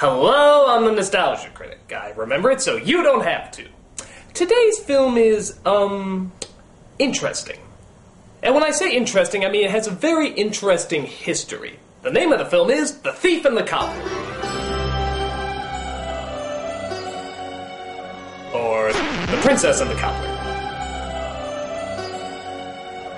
Hello, I'm the Nostalgia Critic. I remember it so you don't have to. Today's film is, interesting. And when I say interesting, I mean it has a very interesting history. The name of the film is The Thief and the Cobbler. Or The Princess and the Cobbler.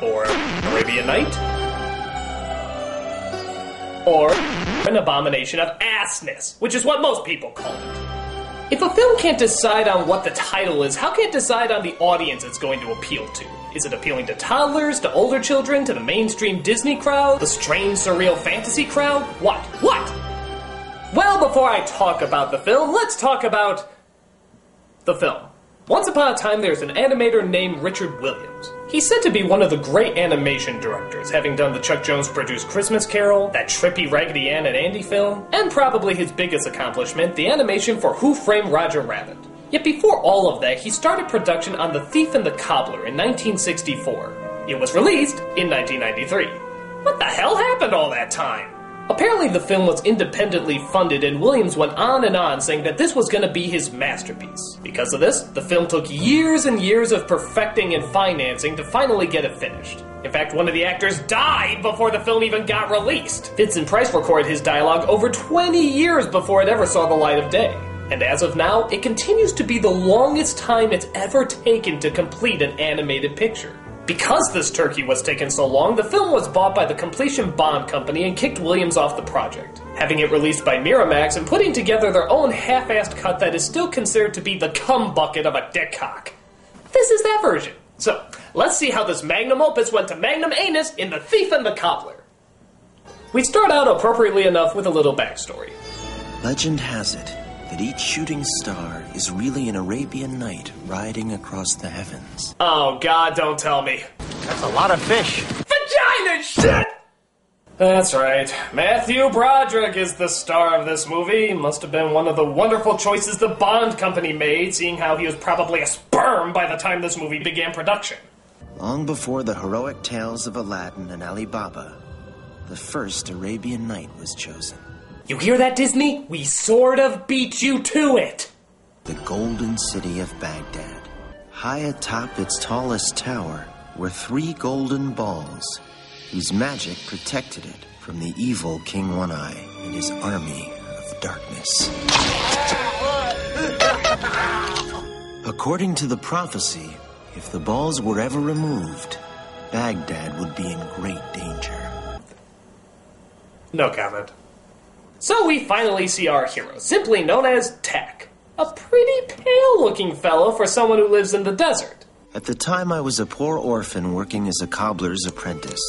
Or Arabian Night. Or An Abomination of Assness, which is what most people call it. If a film can't decide on what the title is, how can it decide on the audience it's going to appeal to? Is it appealing to toddlers, to older children, to the mainstream Disney crowd, the strange, surreal fantasy crowd? What? Well, before I talk about the film, let's talk about the film. Once upon a time, there's an animator named Richard Williams. He's said to be one of the great animation directors, having done the Chuck Jones-produced Christmas Carol, that trippy Raggedy Ann and Andy film, and probably his biggest accomplishment, the animation for Who Framed Roger Rabbit. Yet before all of that, he started production on The Thief and the Cobbler in 1964. It was released in 1993. What the hell happened all that time? Apparently the film was independently funded, and Williams went on and on saying that this was going to be his masterpiece. Because of this, the film took years and years of perfecting and financing to finally get it finished. In fact, one of the actors died before the film even got released. Vincent Price recorded his dialogue over 20 years before it ever saw the light of day. And as of now, it continues to be the longest time it's ever taken to complete an animated picture. Because this turkey was taking so long, the film was bought by the Completion Bond Company and kicked Williams off the project, having it released by Miramax and putting together their own half-assed cut that is still considered to be the cum bucket of a dick cock. This is that version. So, let's see how this magnum opus went to magnum anus in The Thief and the Cobbler. We start out appropriately enough with a little backstory. Legend has it that each shooting star is really an Arabian Night riding across the heavens. Oh God, don't tell me. That's a lot of fish. Vagina shit! That's right. Matthew Broderick is the star of this movie. Must have been one of the wonderful choices the Bond Company made, seeing how he was probably a sperm by the time this movie began production. Long before the heroic tales of Aladdin and Ali Baba, the first Arabian Night was chosen. You hear that, Disney? We sort of beat you to it! The golden city of Baghdad. High atop its tallest tower were 3 golden balls, whose magic protected it from the evil King One-Eye and his army of darkness. According to the prophecy, if the balls were ever removed, Baghdad would be in great danger. No comment. So we finally see our hero, simply known as Tak. A pretty pale-looking fellow for someone who lives in the desert. At the time, I was a poor orphan working as a cobbler's apprentice.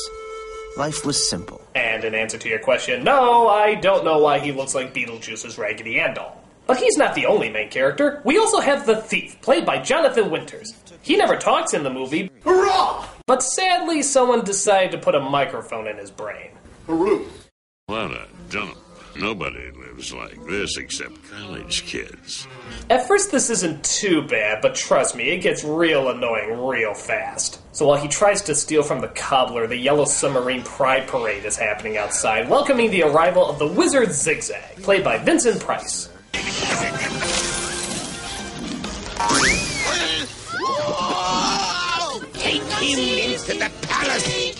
Life was simple. And in answer to your question, no, I don't know why he looks like Beetlejuice's Raggedy Ann doll. But he's not the only main character. We also have the Thief, played by Jonathan Winters. He never talks in the movie. Hurrah! But sadly, someone decided to put a microphone in his brain. Well, I don't. Nobody lives like this except college kids. At first this isn't too bad, but trust me, it gets real annoying real fast. So while he tries to steal from the cobbler, the Yellow Submarine Pride Parade is happening outside, welcoming the arrival of the wizard Zigzag, played by Vincent Price. Take him into the palace!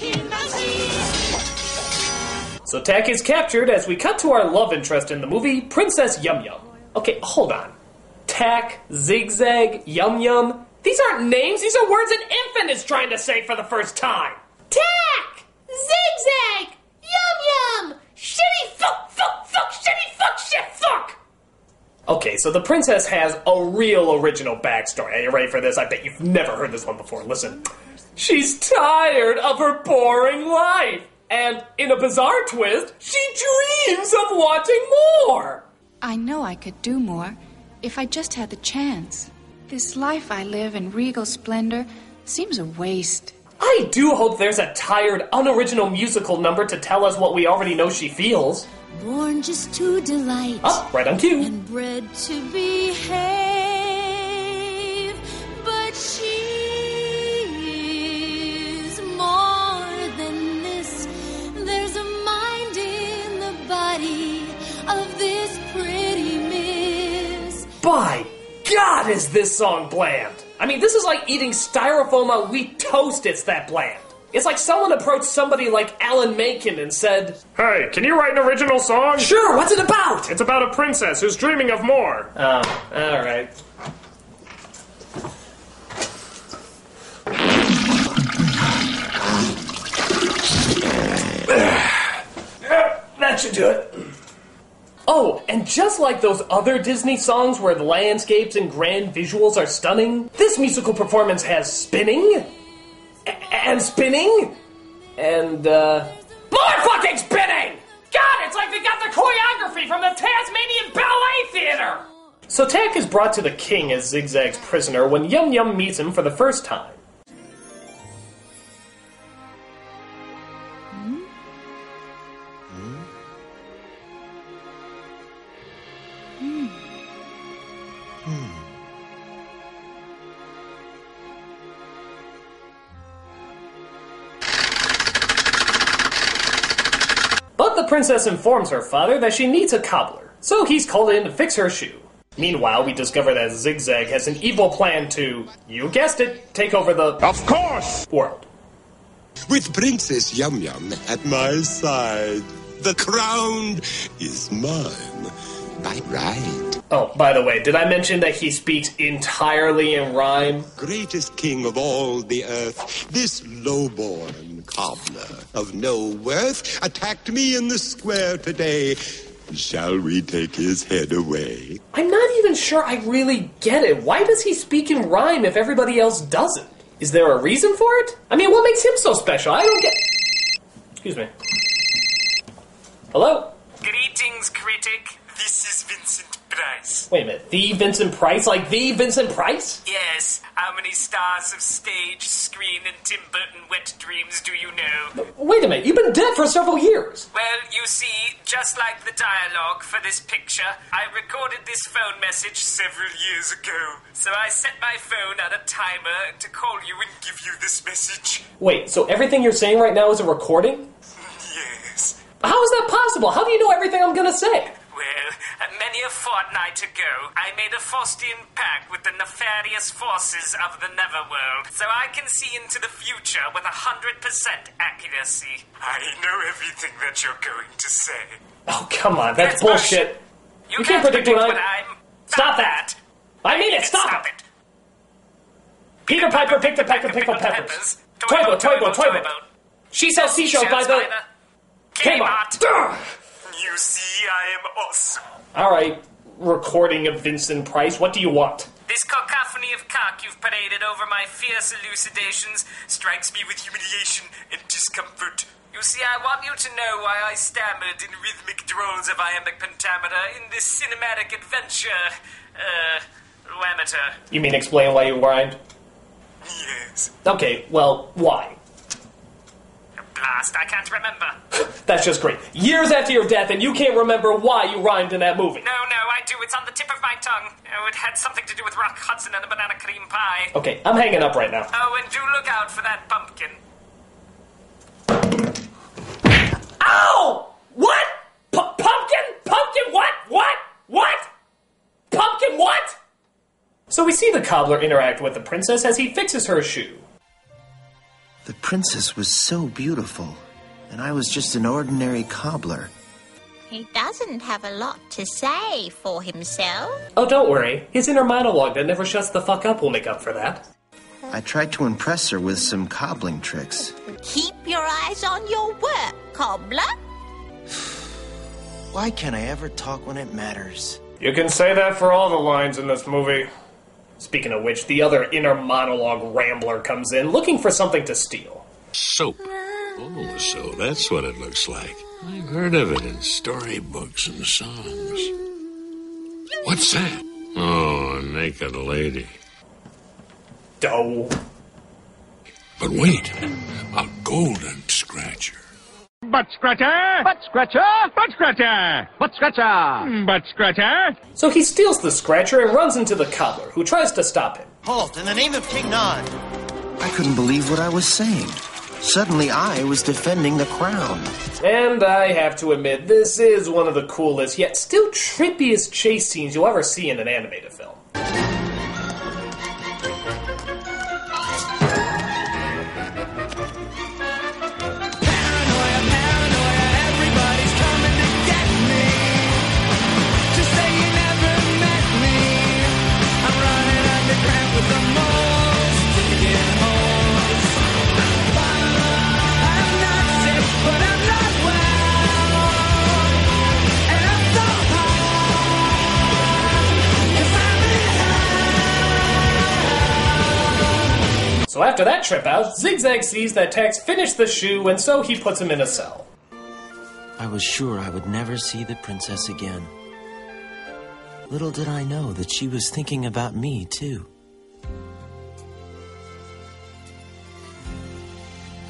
So Tak is captured as we cut to our love interest in the movie, Princess Yum Yum. Okay, hold on. Tak, Zigzag, Yum Yum. These aren't names, these are words an infant is trying to say for the first time. Tak! Zigzag! Yum Yum! Shitty fuck, shitty fuck, shit fuck! Okay, so the princess has a real original backstory. Are you ready for this? I bet you've never heard this one before. Listen. She's tired of her boring life. And, in a bizarre twist, she dreams of wanting more! I know I could do more if I just had the chance. This life I live in regal splendor seems a waste. I do hope there's a tired, unoriginal musical number to tell us what we already know she feels. Born just to delight. Oh, right on cue. And bred to behave. But she's more than this. There's a mind in the body of this pretty By God, is this song bland. I mean, this is like eating styrofoam on wheat toast, it's that bland. It's like someone approached somebody like Alan Menken and said, "Hey, can you write an original song?" "Sure, what's it about?" "It's about a princess who's dreaming of more." Oh, alright. That should do it. Oh, and just like those other Disney songs where the landscapes and grand visuals are stunning, this musical performance has spinning, and spinning, and, more fucking spinning! God, it's like they got the choreography from the Tasmanian Ballet Theater! So Tak is brought to the king as Zigzag's prisoner when Yum Yum meets him for the first time. But the princess informs her father that she needs a cobbler, so he's called in to fix her shoe. Meanwhile, we discover that Zigzag has an evil plan to, you guessed it, take over the... Of course! ...world. With Princess Yum Yum at my side, the crown is mine. By right. Oh, by the way, did I mention that he speaks entirely in rhyme? Greatest king of all the earth, this lowborn cobbler of no worth attacked me in the square today. Shall we take his head away? I'm not even sure I really get it. Why does he speak in rhyme if everybody else doesn't? Is there a reason for it? I mean, what makes him so special? I don't get... Excuse me. Hello? Greetings, Critic. This is Vincent Price. Wait a minute, the Vincent Price? Like the Vincent Price? Yes. How many stars of stage, screen, and Tim Burton wet dreams do you know? Wait a minute, you've been dead for several years. Well, you see, just like the dialogue for this picture, I recorded this phone message several years ago. So I set my phone on a timer to call you and give you this message. Wait, so everything you're saying right now is a recording? Yes. How is that possible? How do you know everything I'm gonna say? Well, many a fortnight ago, I made a Faustian pact with the nefarious forces of the Netherworld, so I can see into the future with 100% accuracy. I know everything that you're going to say. Oh, come on, that's bullshit. You can't predict what I'm... Stop that! I mean it, stop it! Peter Piper picked a peck of pickled peppers. Toibo. She sells seashells by the... Kmart. You see, I am awesome. Alright, recording of Vincent Price, what do you want? This cacophony of cock you've paraded over my fierce elucidations strikes me with humiliation and discomfort. You see, I want you to know why I stammered in rhythmic drolls of iambic pentameter in this cinematic adventure, amateur. You mean explain why you rhymed? Yes. Okay, well, why? Blast, I can't remember. That's just great. Years after your death, and you can't remember why you rhymed in that movie. No, I do. It's on the tip of my tongue. Oh, it had something to do with Rock Hudson and a banana cream pie. Okay, I'm hanging up right now. Oh, and do look out for that pumpkin. Ow! What? Pumpkin? Pumpkin what? What? Pumpkin what? So we see the cobbler interact with the princess as he fixes her shoe. The princess was so beautiful, and I was just an ordinary cobbler. He doesn't have a lot to say for himself. Oh, don't worry. His inner monologue that never shuts the fuck up will make up for that. I tried to impress her with some cobbling tricks. Keep your eyes on your work, cobbler. Why can't I ever talk when it matters? You can say that for all the lines in this movie. Speaking of which, the other inner monologue rambler comes in, looking for something to steal. Soap. Oh, so that's what it looks like. I've heard of it in storybooks and songs. What's that? Oh, a naked lady. Dough. But wait, a golden scratcher. Butt scratcher! Butt scratcher! Butt scratcher! Butt scratcher! Butt scratcher! So he steals the scratcher and runs into the cobbler, who tries to stop him. Halt, in the name of King Nod! I couldn't believe what I was saying. Suddenly I was defending the crown. And I have to admit, this is one of the coolest, yet still trippiest chase scenes you'll ever see in an animated film. So after that trip out, Zigzag sees that Tex finished the shoe, and so he puts him in a cell. I was sure I would never see the princess again. Little did I know that she was thinking about me, too.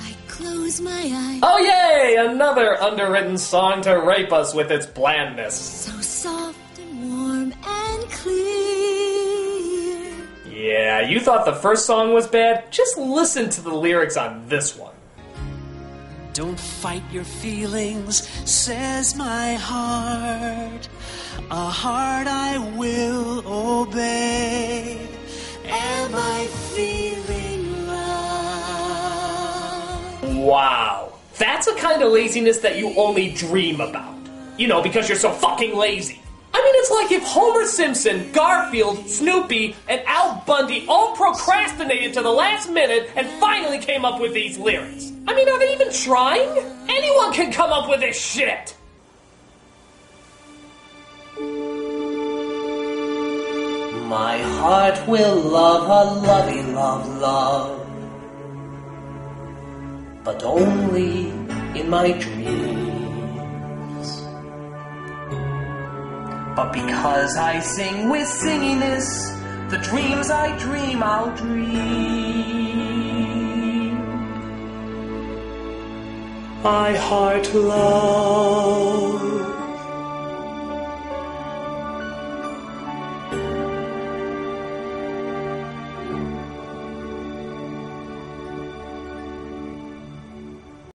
I close my eyes. Oh yay! Another underwritten song to rape us with its blandness. So soft and warm and clear. Yeah, you thought the first song was bad? Just listen to the lyrics on this one. Don't fight your feelings, says my heart. A heart I will obey. Am I feeling right? Wow. That's a kind of laziness that you only dream about. You know, because you're so fucking lazy. I mean, it's like if Homer Simpson, Garfield, Snoopy, and Al Bundy all procrastinated to the last minute and finally came up with these lyrics. I mean, are they even trying? Anyone can come up with this shit! My heart will love a lovey love love, but only in my dreams. But because I sing with singiness, the dreams I dream I'll dream. My heart loves